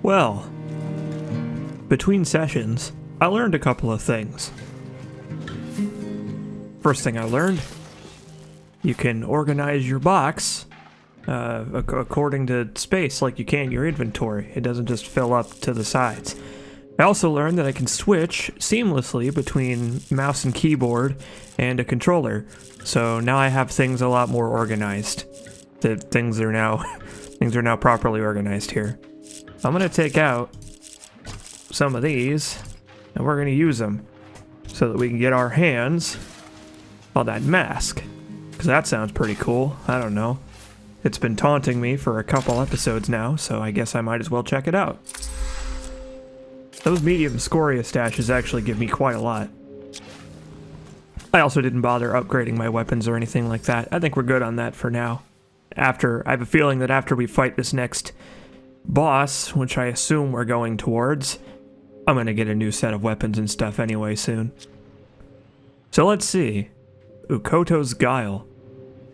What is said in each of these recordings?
Well, between sessions, I learned a couple of things. First thing I learned, you can organize your box according to space like you can your inventory. It doesn't just fill up to the sides. I also learned that I can switch seamlessly between mouse and keyboard and a controller. So now I have things a lot more organized. Things are now properly organized here. I'm gonna take out some of these and we're gonna use them so that we can get our hands on that mask. Because that sounds pretty cool. I don't know. It's been taunting me for a couple episodes now, so I guess I might as well check it out. Those medium scoria stashes actually give me quite a lot. I also didn't bother upgrading my weapons or anything like that. I think we're good on that for now. I have a feeling that after we fight this next boss, which I assume we're going towards, I'm gonna get a new set of weapons and stuff anyway soon. So let's see. Ukoto's Guile.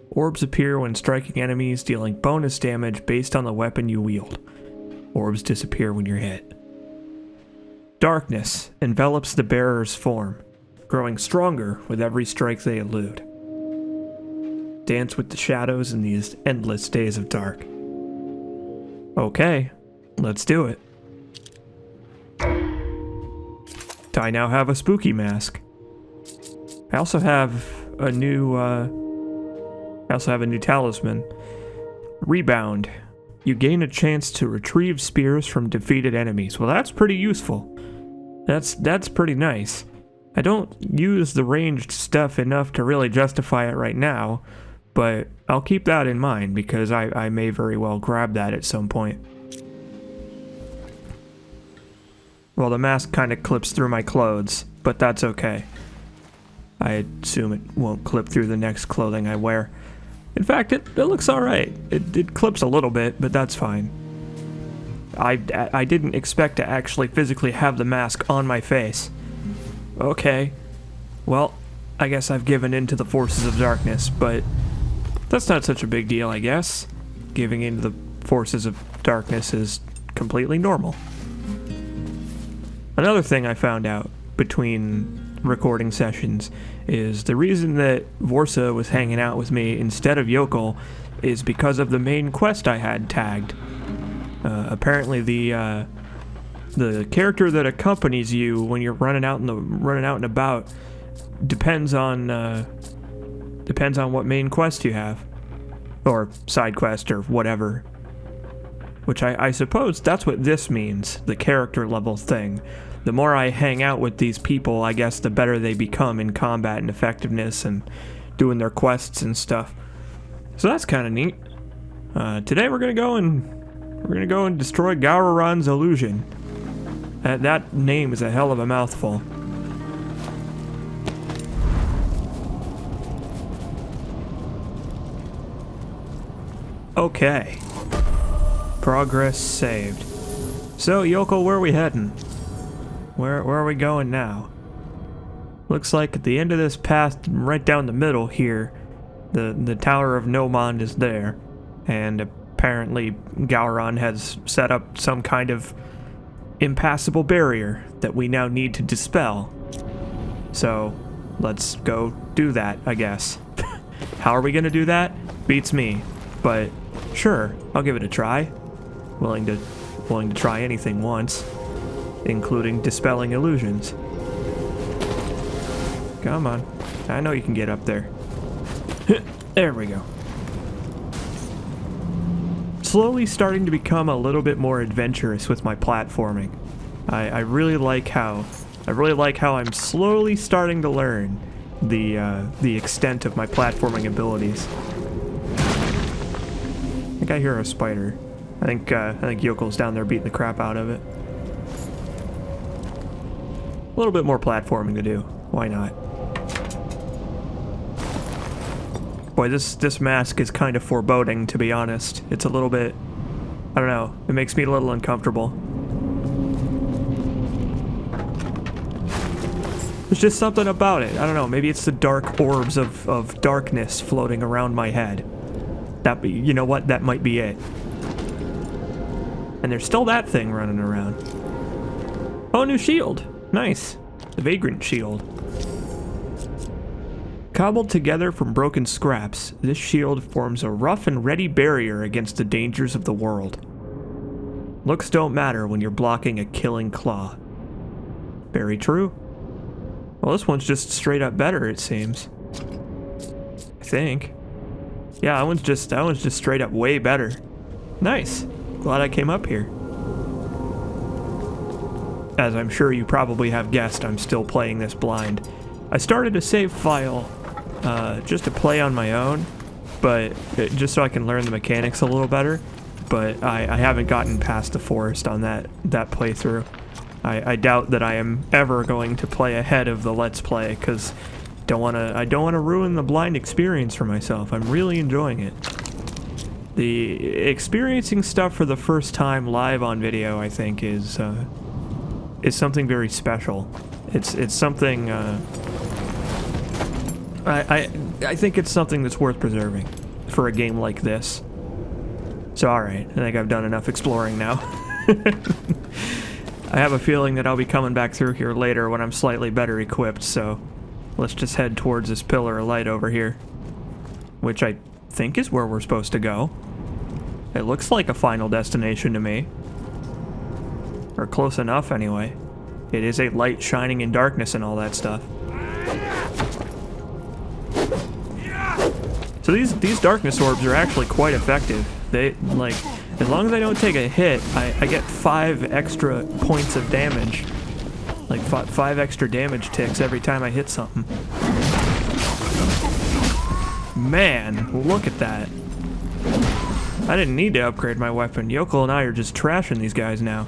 Orbs appear when striking enemies, dealing bonus damage based on the weapon you wield. Orbs disappear when you're hit. Darkness envelops the bearer's form, growing stronger with every strike they elude. Dance with the shadows in these endless days of dark. Okay, let's do it. I now have a spooky mask. I also have a new talisman. Rebound. You gain a chance to retrieve spears from defeated enemies. Well, that's pretty useful. That's pretty nice. I don't use the ranged stuff enough to really justify it right now, but I'll keep that in mind because I may very well grab that at some point. Well, the mask kind of clips through my clothes, but that's okay. I assume it won't clip through the next clothing I wear. In fact, it looks alright. It clips a little bit, but that's fine. I didn't expect to actually physically have the mask on my face. Okay. Well, I guess I've given in to the forces of darkness, but that's not such a big deal, I guess. Giving in to the forces of darkness is completely normal. Another thing I found out between recording sessions is the reason that Vorsa was hanging out with me instead of Yokel is because of the main quest I had tagged. Apparently the character that accompanies you when you're running out and about depends on what main quest you have, or side quest or whatever. Which I suppose that's what this means, the character level thing. The more I hang out with these people, I guess the better they become in combat and effectiveness and doing their quests and stuff. So that's kind of neat. Today we're gonna go and destroy Gowron's illusion. That name is a hell of a mouthful. Okay. Progress saved. So, Yokel, where are we heading? Where are we going now? Looks like at the end of this path, right down the middle here, the Tower of Nomond is there. And apparently Gowron has set up some kind of impassable barrier that we now need to dispel. So, let's go do that, I guess. How are we gonna do that? Beats me. But, sure, I'll give it a try. Willing to try anything once, including dispelling illusions. Come on. I know you can get up there. There we go. Slowly starting to become a little bit more adventurous with my platforming. I really like how I'm slowly starting to learn the extent of my platforming abilities. I think I hear a spider. I think Yokel's down there beating the crap out of it. A little bit more platforming to do. Why not? Boy, this mask is kind of foreboding, to be honest. It's a little bit... I don't know. It makes me a little uncomfortable. There's just something about it. I don't know. Maybe it's the dark orbs of darkness floating around my head. You know what? That might be it. And there's still that thing running around. Oh, new shield. Nice. The Vagrant Shield. Cobbled together from broken scraps, this shield forms a rough and ready barrier against the dangers of the world. Looks don't matter when you're blocking a killing claw. Very true. Well, this one's just straight up better, it seems. I think. Yeah, that one's just straight up way better. Nice. Glad I came up here. As I'm sure you probably have guessed, I'm still playing this blind. I started a save file just to play on my own, but just so I can learn the mechanics a little better. But I haven't gotten past the forest on that playthrough. I doubt that I am ever going to play ahead of the Let's Play, because I don't wanna ruin the blind experience for myself. I'm really enjoying it. The experiencing stuff for the first time live on video, I think, is something very special. It's something I think it's something that's worth preserving for a game like this. So alright, I think I've done enough exploring now. I have a feeling that I'll be coming back through here later when I'm slightly better equipped, so let's just head towards this pillar of light over here, which I think is where we're supposed to go. It looks like a final destination to me. Or close enough, anyway. It is a light shining in darkness and all that stuff. So these darkness orbs are actually quite effective. They, like, as long as I don't take a hit, I get 5 extra points of damage. Like 5 extra damage ticks every time I hit something. Man, look at that. I didn't need to upgrade my weapon. Yoko and I are just trashing these guys now.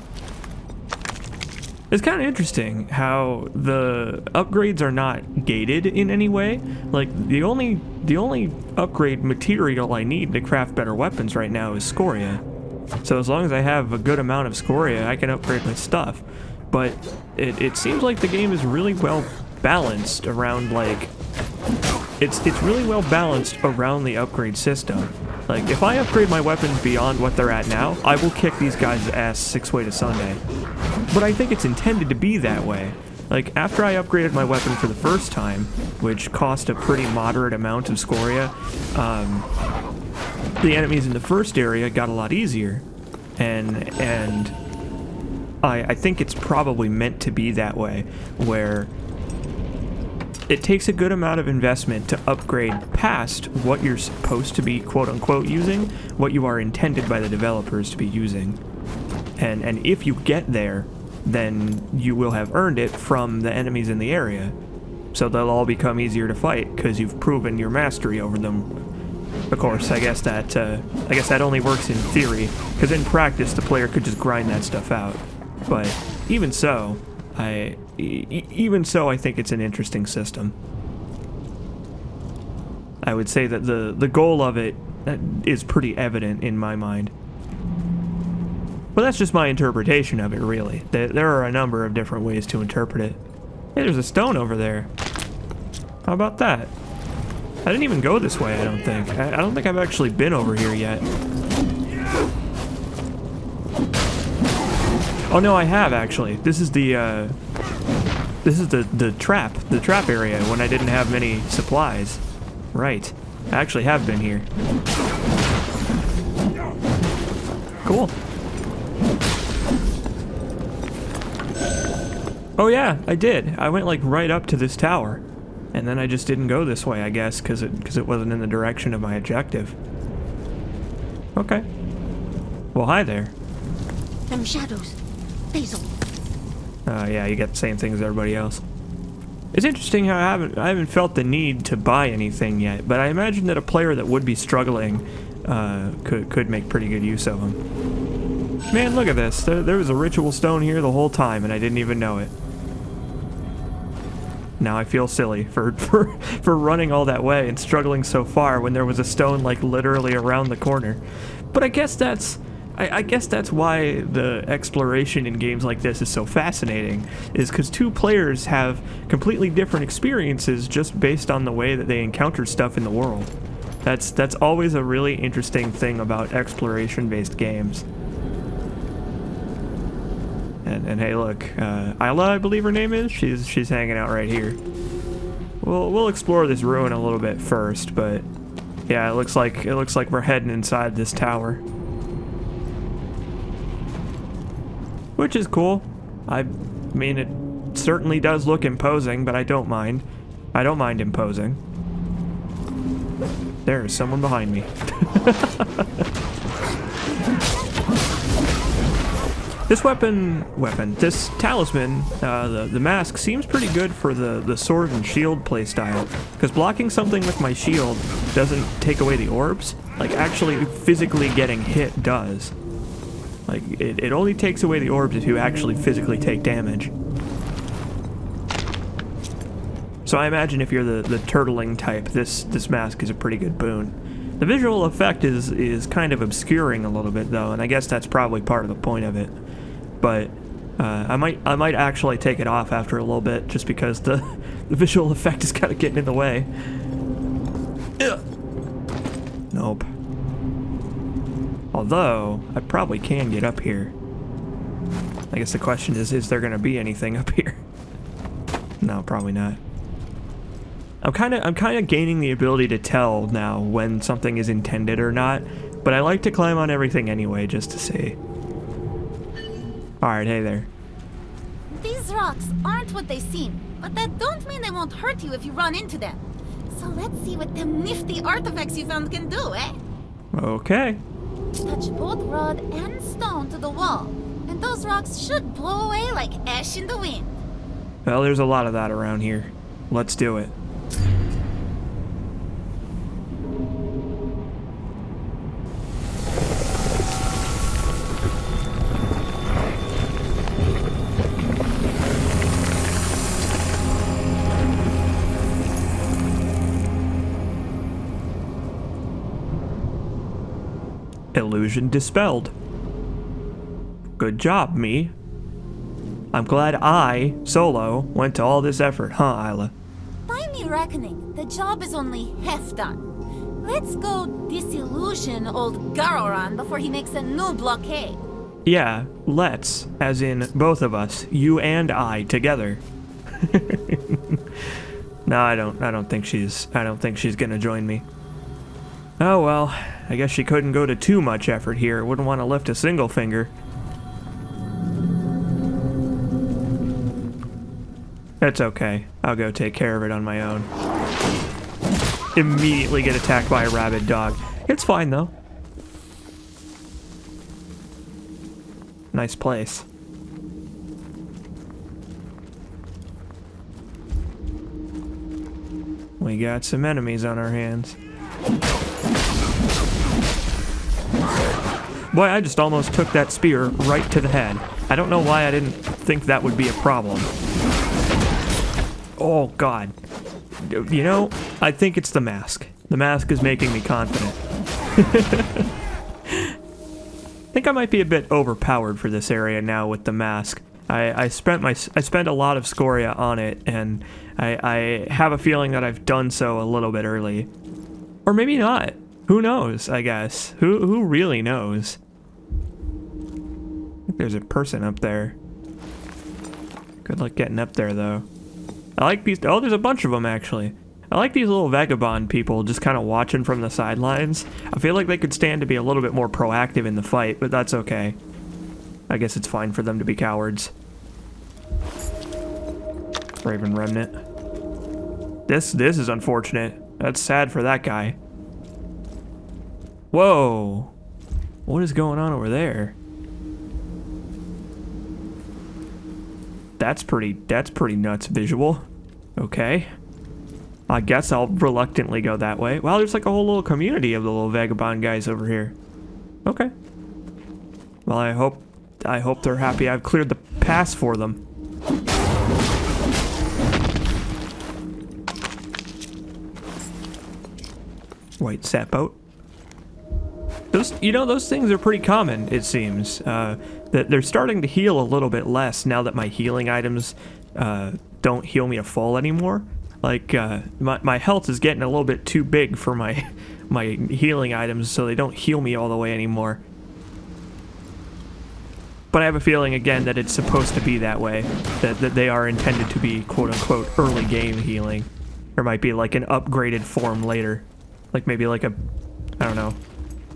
It's kind of interesting how the upgrades are not gated in any way. Like, the only upgrade material I need to craft better weapons right now is scoria. So as long as I have a good amount of scoria, I can upgrade my stuff. But it seems like the game is really well balanced around, like, it's really well balanced around the upgrade system. Like, if I upgrade my weapons beyond what they're at now, I will kick these guys' ass 6 way to Sunday. But I think it's intended to be that way. Like, after I upgraded my weapon for the first time, which cost a pretty moderate amount of scoria, the enemies in the first area got a lot easier. And I think it's probably meant to be that way, where it takes a good amount of investment to upgrade past what you're supposed to be, quote-unquote, using, what you are intended by the developers to be using. And if you get there, then you will have earned it from the enemies in the area. So they'll all become easier to fight, because you've proven your mastery over them. Of course, I guess that only works in theory, because in practice the player could just grind that stuff out. But even so, I think it's an interesting system. I would say that the goal of it is pretty evident in my mind. But that's just my interpretation of it, really. There are a number of different ways to interpret it. Hey, there's a stone over there. How about that? I didn't even go this way, I don't think. I don't think I've actually been over here yet. Oh no, I have actually. This is the trap area when I didn't have many supplies. Right. I actually have been here. Cool. Oh yeah, I did. I went like right up to this tower. And then I just didn't go this way, I guess, because it wasn't in the direction of my objective. Okay. Well, hi there. Them shadows. Basil. Yeah, you get the same thing as everybody else. It's interesting how I haven't felt the need to buy anything yet, but I imagine that a player that would be struggling could make pretty good use of them. Man, look at this. There was a ritual stone here the whole time, and I didn't even know it. Now I feel silly for running all that way and struggling so far when there was a stone like literally around the corner. But I guess that's why the exploration in games like this is so fascinating, is because two players have completely different experiences just based on the way that they encounter stuff in the world. That's always a really interesting thing about exploration-based games. And hey, look, Isla, I believe her name is. She's hanging out right here. We'll explore this ruin a little bit first, but yeah, it looks like we're heading inside this tower, which is cool. I mean, it certainly does look imposing, but I don't mind. I don't mind imposing. There is someone behind me. This this talisman, the mask seems pretty good for the sword and shield playstyle, because blocking something with my shield doesn't take away the orbs. Like, actually physically getting hit does. Like, it only takes away the orbs if you actually physically take damage. So I imagine if you're the turtling type, this mask is a pretty good boon. The visual effect is kind of obscuring a little bit though, and I guess that's probably part of the point of it. But I might actually take it off after a little bit, just because the visual effect is kind of getting in the way. Ugh. Nope. Although I probably can get up here. I guess the question is there gonna be anything up here? No, probably not. I'm kind of gaining the ability to tell now when something is intended or not, but I like to climb on everything anyway, just to see. Alright, hey there. These rocks aren't what they seem, but that don't mean they won't hurt you if you run into them. So let's see what them nifty artifacts you found can do, eh? Okay. Touch both rod and stone to the wall, and those rocks should blow away like ash in the wind. Well, there's a lot of that around here. Let's do it. Illusion dispelled. Good job, me. I'm glad I, Solo, went to all this effort, huh, Isla? By me reckoning, the job is only half done. Let's go disillusion old Garoran before he makes a new blockade. Yeah, let's, as in both of us, you and I together. No, I don't think she's gonna join me. Oh well, I guess she couldn't go to too much effort here. Wouldn't want to lift a single finger. It's okay. I'll go take care of it on my own. Immediately get attacked by a rabid dog. It's fine though. Nice place. We got some enemies on our hands. Boy, I just almost took that spear right to the head. I don't know why I didn't think that would be a problem. Oh, God. You know, I think it's the mask. The mask is making me confident. I think I might be a bit overpowered for this area now with the mask. I spent a lot of scoria on it, and I have a feeling that I've done so a little bit early. Or maybe not. Who knows, I guess. Who really knows? I think there's a person up there. Good luck getting up there, though. I like these... Oh, there's a bunch of them, actually. I like these little vagabond people just kind of watching from the sidelines. I feel like they could stand to be a little bit more proactive in the fight, but that's okay. I guess it's fine for them to be cowards. Raven Remnant. This is unfortunate. That's sad for that guy. Whoa. What is going on over there? That's pretty nuts visual. Okay. I guess I'll reluctantly go that way. Wow, there's like a whole little community of the little vagabond guys over here. Okay. Well, I hope they're happy I've cleared the pass for them. White sapboat. Those things are pretty common, it seems. That they're starting to heal a little bit less now that my healing items don't heal me to full anymore. Like, my health is getting a little bit too big for my healing items, so they don't heal me all the way anymore. But I have a feeling, again, that it's supposed to be that way. That they are intended to be, quote-unquote, early game healing. There might be, like, an upgraded form later. Like, maybe like a, I don't know,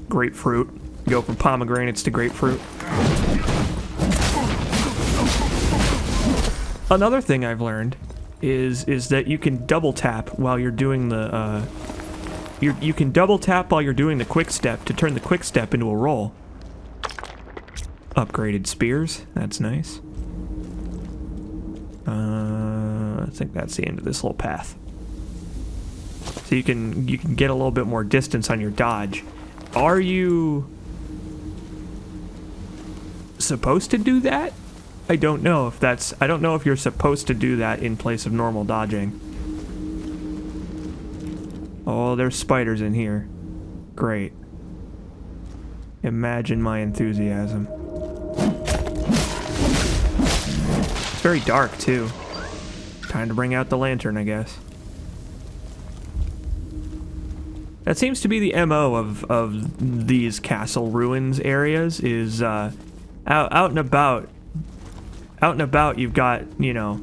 grapefruit. Go from pomegranates to grapefruit. Another thing I've learned is that you can double tap while you're doing the, you can double tap while you're doing the quick step to turn the quick step into a roll. Upgraded spears, that's nice. I think that's the end of this little path. So you can get a little bit more distance on your dodge. Are you supposed to do that? I don't know if you're supposed to do that in place of normal dodging. Oh, there's spiders in here. Great. Imagine my enthusiasm. It's very dark, too. Time to bring out the lantern, I guess. That seems to be the MO of these castle ruins areas, is out and about. Out and about, you've got, you know,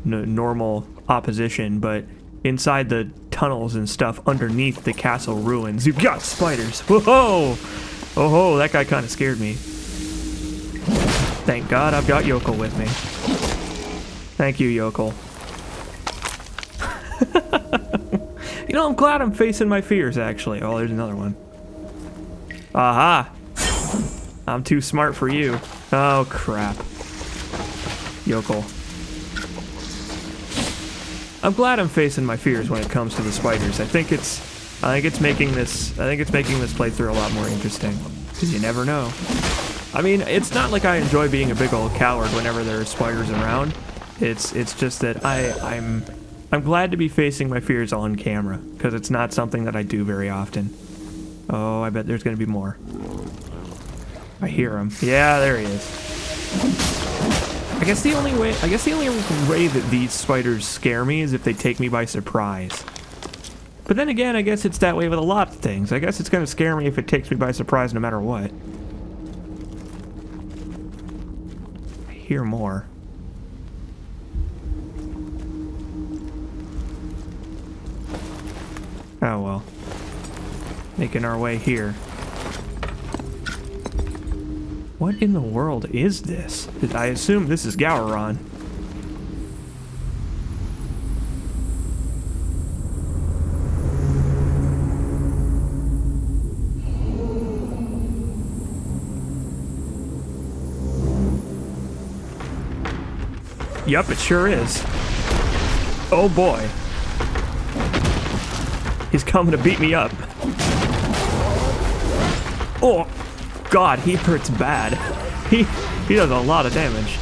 normal opposition, but inside the tunnels and stuff underneath the castle ruins, you've got spiders. Whoa! Oh, that guy kind of scared me. Thank God I've got Yokel with me. Thank you, Yokel. You know, I'm glad I'm facing my fears, actually. Oh, there's another one. Aha! I'm too smart for you. Oh, crap. Yokel. I'm glad I'm facing my fears when it comes to the spiders. I think it's making this playthrough a lot more interesting. Because you never know. I mean, it's not like I enjoy being a big old coward whenever there are spiders around. It's just that I'm glad to be facing my fears on camera, because it's not something that I do very often. Oh, I bet there's gonna be more. I hear him. Yeah, there he is. I guess the only way that these spiders scare me is if they take me by surprise. But then again, I guess it's that way with a lot of things. I guess it's gonna scare me if it takes me by surprise no matter what. I hear more. Oh well. Making our way here. What in the world is this? I assume this is Gowron. Yup, it sure is. Oh boy. He's coming to beat me up. Oh, God, he hurts bad. He does a lot of damage.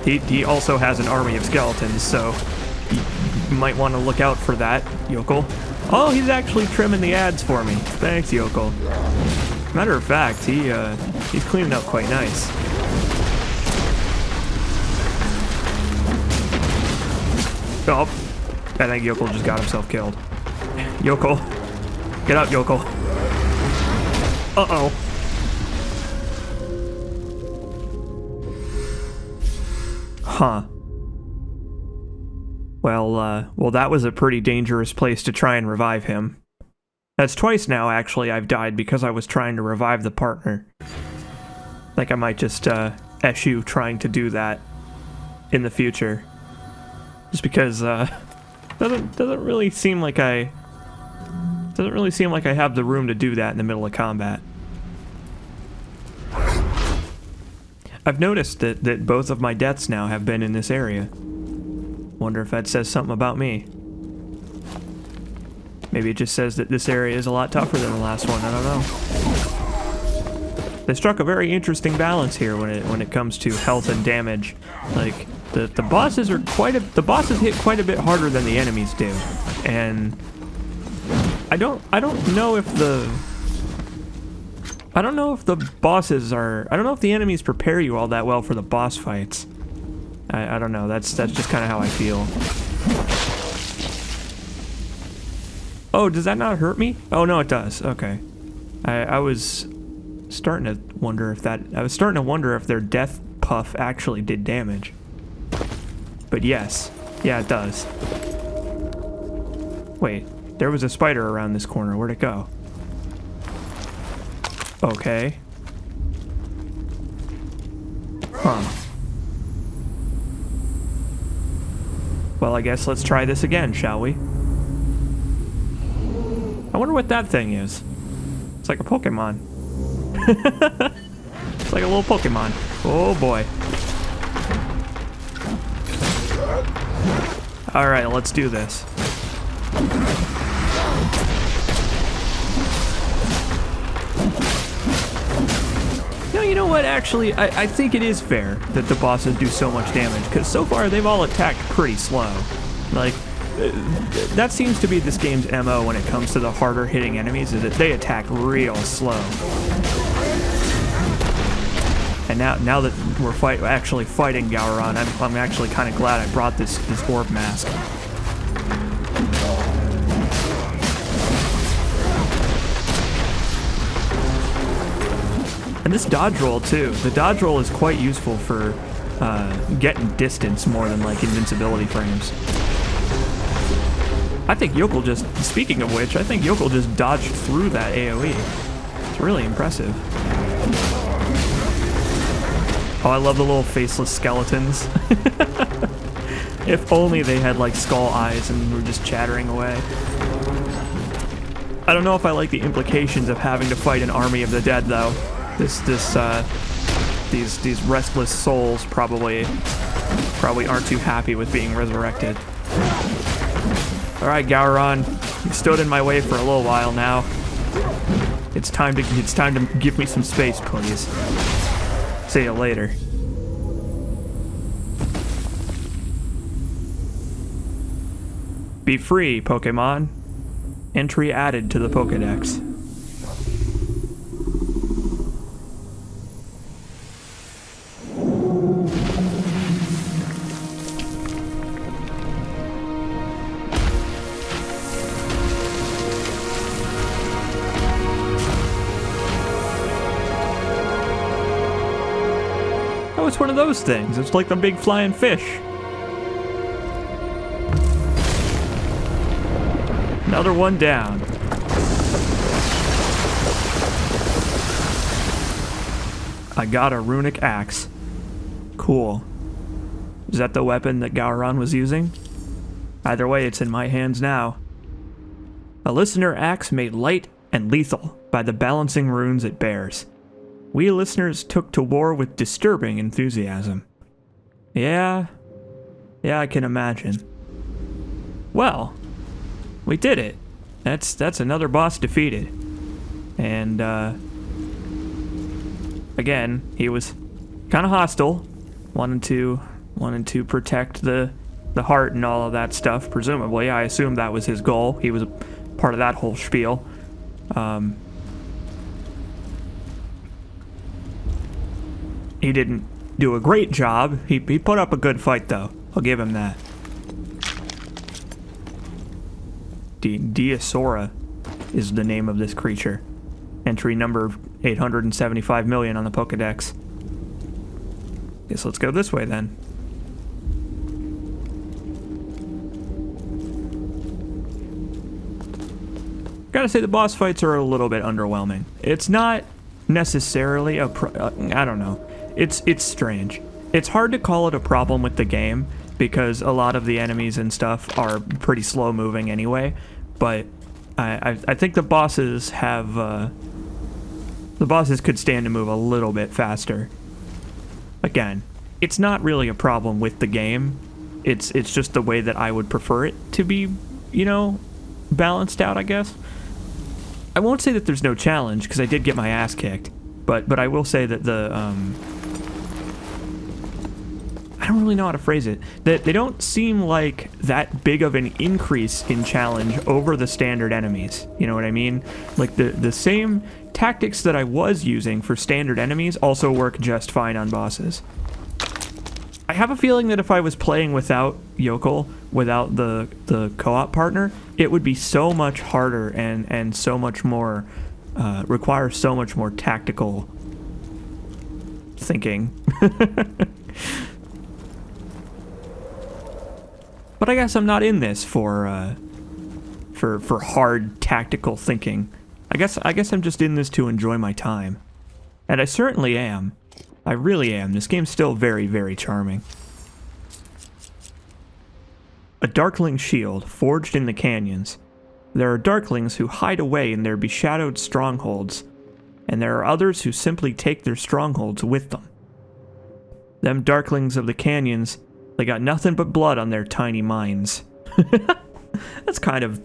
He also has an army of skeletons, so you might want to look out for that, Yokel. Oh, he's actually trimming the ads for me. Thanks, Yokel. Matter of fact, he's cleaning up quite nice. Oh, I think Yokel just got himself killed. Yokel. Get out, Yokel. Uh-oh. Huh. Well, that was a pretty dangerous place to try and revive him. That's twice now, actually, I've died because I was trying to revive the partner. Like I might just, eschew trying to do that in the future. Just because, doesn't really seem like I have the room to do that in the middle of combat. I've noticed that both of my deaths now have been in this area. Wonder if that says something about me. Maybe it just says that this area is a lot tougher than the last one, I don't know. They struck a very interesting balance here when it comes to health and damage. Like, the bosses are the bosses hit quite a bit harder than the enemies do. And I don't know if the bosses are... I don't know if the enemies prepare you all that well for the boss fights. I don't know. That's just kind of how I feel. Oh, does that not hurt me? Oh, no, it does. Okay. I was starting to wonder if their death puff actually did damage. But yes. Yeah, it does. Wait, there was a spider around this corner. Where'd it go? Okay. Huh. Well, I guess let's try this again, shall we? I wonder what that thing is. It's like a Pokemon. It's like a little Pokemon. Oh boy. Alright, let's do this. No, you know what, actually, I think it is fair that the bosses do so much damage, because so far they've all attacked pretty slow. Like, that seems to be this game's MO when it comes to the harder hitting enemies, is that they attack real slow. And now that we're actually fighting Gowron, I'm actually kind of glad I brought this orb mask. And this dodge roll too. The dodge roll is quite useful for getting distance more than like invincibility frames. I think Yokel speaking of which, I think Yokel just dodged through that AoE. It's really impressive. Oh, I love the little faceless skeletons. If only they had like skull eyes and were just chattering away. I don't know if I like the implications of having to fight an army of the dead though. These restless souls probably aren't too happy with being resurrected. All right, Gowron, you've stood in my way for a little while now. It's time to give me some space, please. See you later. Be free, Pokemon. Entry added to the Pokedex. Oh, it's one of those things. It's like the big flying fish. Another one down. I got a runic axe. Cool. Is that the weapon that Gowron was using? Either way, it's in my hands now. A listener axe made light and lethal by the balancing runes it bears. We listeners took to war with disturbing enthusiasm. Yeah, I can imagine. Well, we did it. That's another boss defeated. And, again, he was kind of hostile. Wanted to protect the heart and all of that stuff, presumably. I assume that was his goal. He was a part of that whole spiel. He didn't do a great job. He put up a good fight, though. I'll give him that. Diosora is the name of this creature. Entry number 875 million on the Pokedex. Guess let's go this way then. Gotta say the boss fights are a little bit underwhelming. It's not necessarily I don't know. It's strange. It's hard to call it a problem with the game because a lot of the enemies and stuff are pretty slow moving anyway, but I think the bosses have the bosses could stand to move a little bit faster. Again, it's not really a problem with the game. It's just the way that I would prefer it to be, balanced out, I guess. I won't say that there's no challenge because I did get my ass kicked, but I will say that I don't really know how to phrase it. That they don't seem like that big of an increase in challenge over the standard enemies. You know what I mean? Like the same tactics that I was using for standard enemies also work just fine on bosses. I have a feeling that if I was playing without Yokel, without the co-op partner, it would be so much harder and so much more, require so much more tactical thinking. But I guess I'm not in this for hard tactical thinking. I guess I'm just in this to enjoy my time. And I certainly am. I really am. This game's still very, very charming. A Darkling shield, forged in the canyons. There are Darklings who hide away in their beshadowed strongholds, and there are others who simply take their strongholds with them. Them Darklings of the canyons, they got nothing but blood on their tiny minds. That's kind of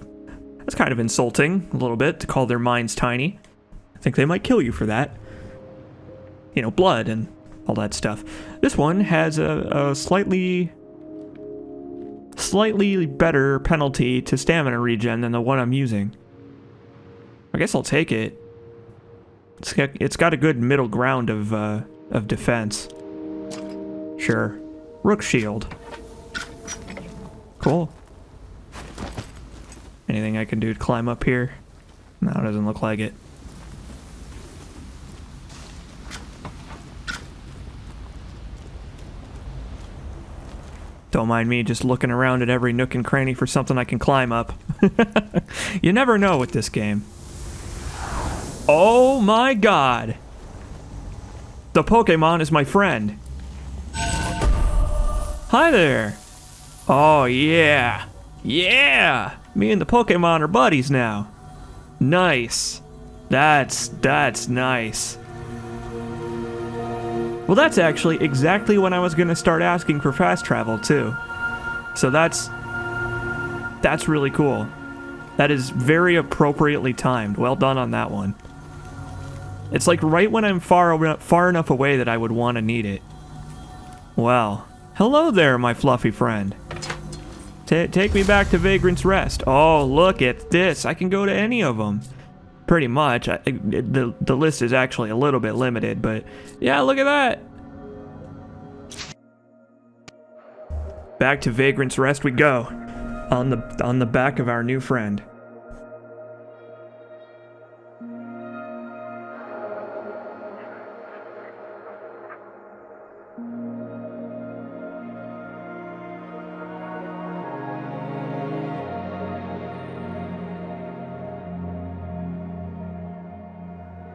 insulting, a little bit, to call their minds tiny. I think they might kill you for that. You know, blood and all that stuff. This one has a slightly better penalty to stamina regen than the one I'm using. I guess I'll take it. It's got a good middle ground of defense. Sure. Rook shield. Cool. Anything I can do to climb up here? No, it doesn't look like it. Don't mind me just looking around at every nook and cranny for something I can climb up. You never know with this game. Oh my god! The Pokemon is my friend. Hi there! Oh yeah! Yeah! Me and the Pokemon are buddies now. Nice. That's nice. Well, that's actually exactly when I was gonna start asking for fast travel, too. So that's really cool. That is very appropriately timed. Well done on that one. It's like right when I'm far enough away that I would want to need it. Well, hello there, my fluffy friend. Take me back to Vagrant's Rest. Oh, look at this. I can go to any of them. Pretty much. The list is actually a little bit limited, but yeah, look at that. Back to Vagrant's Rest we go. On the back of our new friend.